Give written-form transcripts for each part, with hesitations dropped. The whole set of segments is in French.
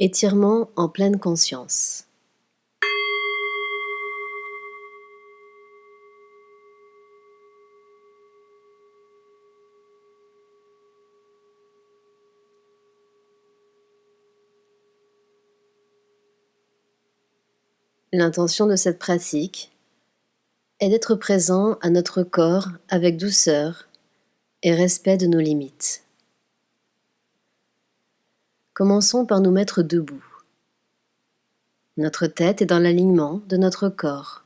Étirement en pleine conscience. L'intention de cette pratique est d'être présent à notre corps avec douceur et respect de nos limites. Commençons par nous mettre debout. Notre tête est dans l'alignement de notre corps.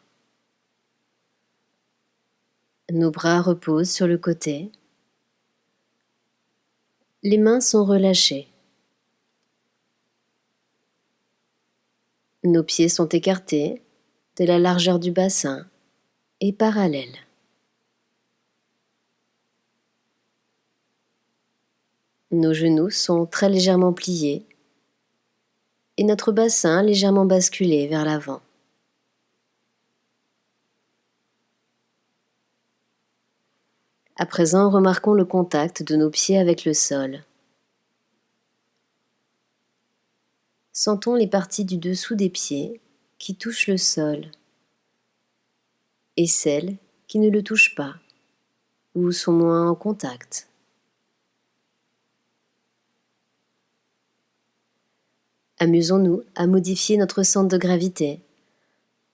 Nos bras reposent sur le côté. Les mains sont relâchées. Nos pieds sont écartés de la largeur du bassin et parallèles. Nos genoux sont très légèrement pliés et notre bassin légèrement basculé vers l'avant. À présent, remarquons le contact de nos pieds avec le sol. Sentons les parties du dessous des pieds qui touchent le sol et celles qui ne le touchent pas ou sont moins en contact. Amusons-nous à modifier notre centre de gravité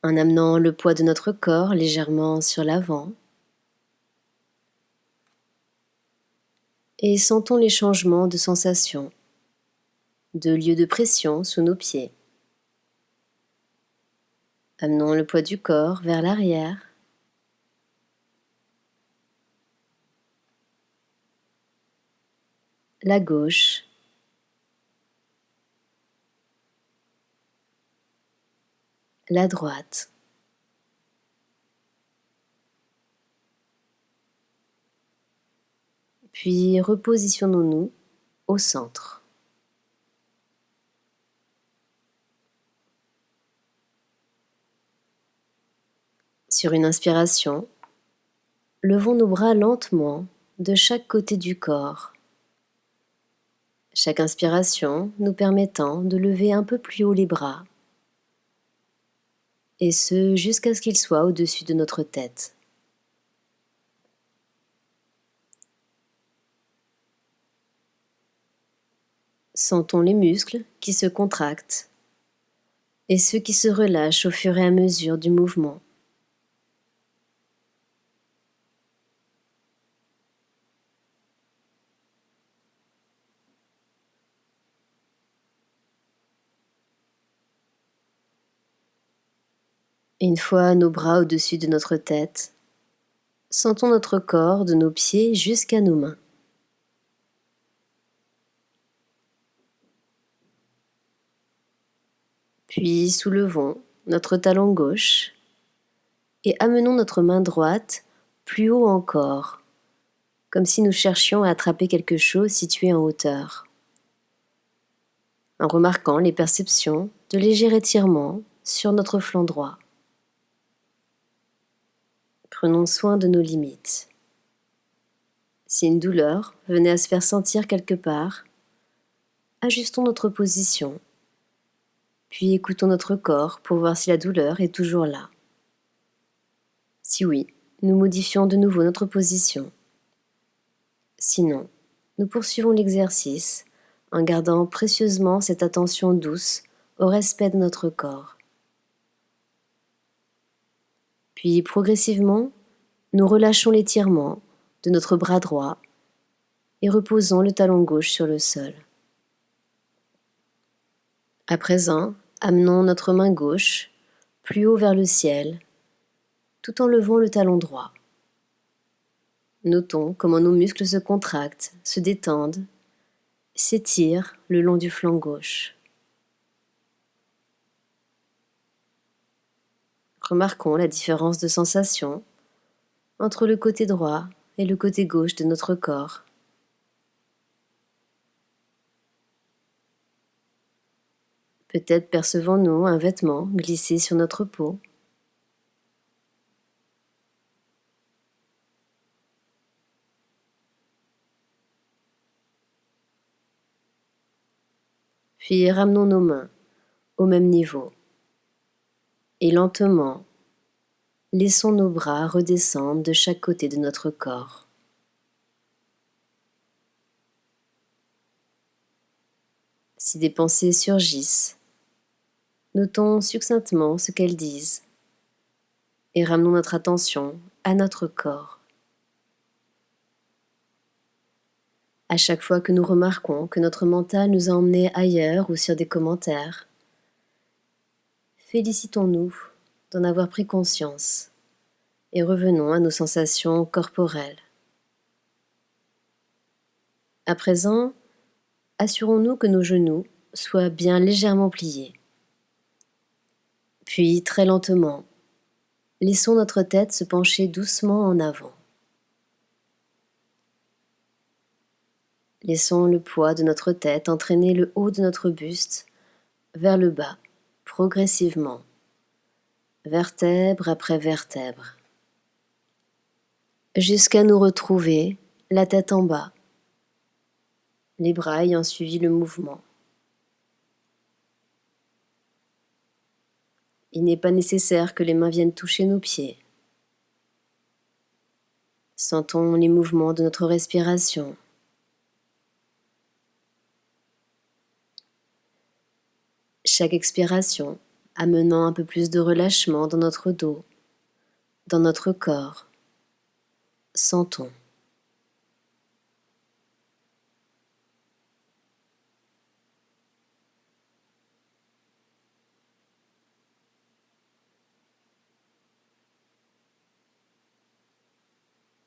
en amenant le poids de notre corps légèrement sur l'avant et sentons les changements de sensation, de lieu de pression sous nos pieds. Amenons le poids du corps vers l'arrière. La gauche, la droite. Puis repositionnons-nous au centre. Sur une inspiration, levons nos bras lentement de chaque côté du corps. Chaque inspiration nous permettant de lever un peu plus haut les bras, et ce jusqu'à ce qu'ils soient au-dessus de notre tête. Sentons les muscles qui se contractent et ceux qui se relâchent au fur et à mesure du mouvement. Une fois nos bras au-dessus de notre tête, sentons notre corps de nos pieds jusqu'à nos mains. Puis soulevons notre talon gauche et amenons notre main droite plus haut encore, comme si nous cherchions à attraper quelque chose situé en hauteur, en remarquant les perceptions de légers étirements sur notre flanc droit. Prenons soin de nos limites. Si une douleur venait à se faire sentir quelque part, ajustons notre position, puis écoutons notre corps pour voir si la douleur est toujours là. Si oui, nous modifions de nouveau notre position. Sinon, nous poursuivons l'exercice en gardant précieusement cette attention douce au respect de notre corps. Puis progressivement, nous relâchons l'étirement de notre bras droit et reposons le talon gauche sur le sol. À présent, amenons notre main gauche plus haut vers le ciel, tout en levant le talon droit. Notons comment nos muscles se contractent, se détendent, s'étirent le long du flanc gauche. Remarquons la différence de sensation entre le côté droit et le côté gauche de notre corps. Peut-être percevons-nous un vêtement glisser sur notre peau. Puis ramenons nos mains au même niveau. Et lentement, laissons nos bras redescendre de chaque côté de notre corps. Si des pensées surgissent, notons succinctement ce qu'elles disent et ramenons notre attention à notre corps. À chaque fois que nous remarquons que notre mental nous a emmenés ailleurs ou sur des commentaires, félicitons-nous d'en avoir pris conscience et revenons à nos sensations corporelles. À présent, assurons-nous que nos genoux soient bien légèrement pliés. Puis, très lentement, laissons notre tête se pencher doucement en avant. Laissons le poids de notre tête entraîner le haut de notre buste vers le bas, progressivement, vertèbre après vertèbre, jusqu'à nous retrouver la tête en bas, les bras ayant suivi le mouvement. Il n'est pas nécessaire que les mains viennent toucher nos pieds. Sentons les mouvements de notre respiration. Chaque expiration amenant un peu plus de relâchement dans notre dos, dans notre corps. Sentons.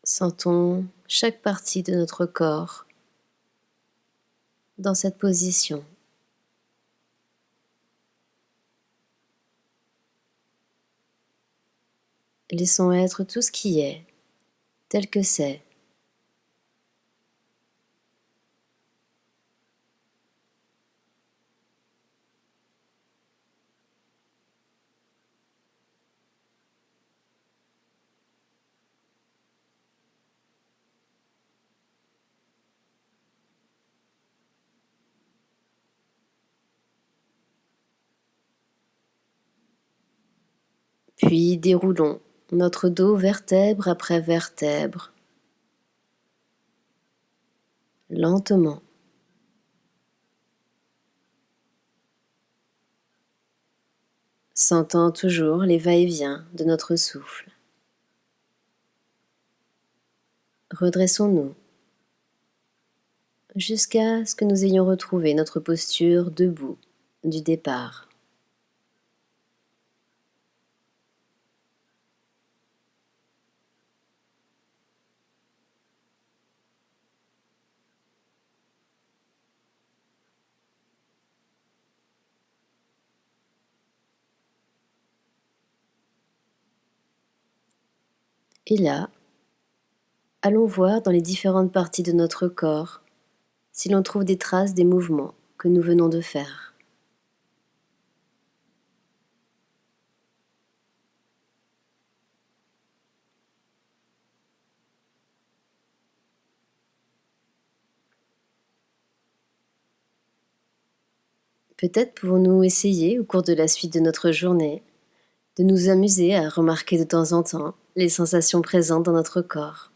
Sentons chaque partie de notre corps dans cette position. Laissons être tout ce qui est, tel que c'est. Puis déroulons notre dos vertèbre après vertèbre, lentement. Sentant toujours les va-et-vient de notre souffle. Redressons-nous jusqu'à ce que nous ayons retrouvé notre posture debout du départ. Et là, allons voir dans les différentes parties de notre corps si l'on trouve des traces des mouvements que nous venons de faire. Peut-être pouvons-nous essayer, au cours de la suite de notre journée, de nous amuser à remarquer de temps en temps les sensations présentes dans notre corps.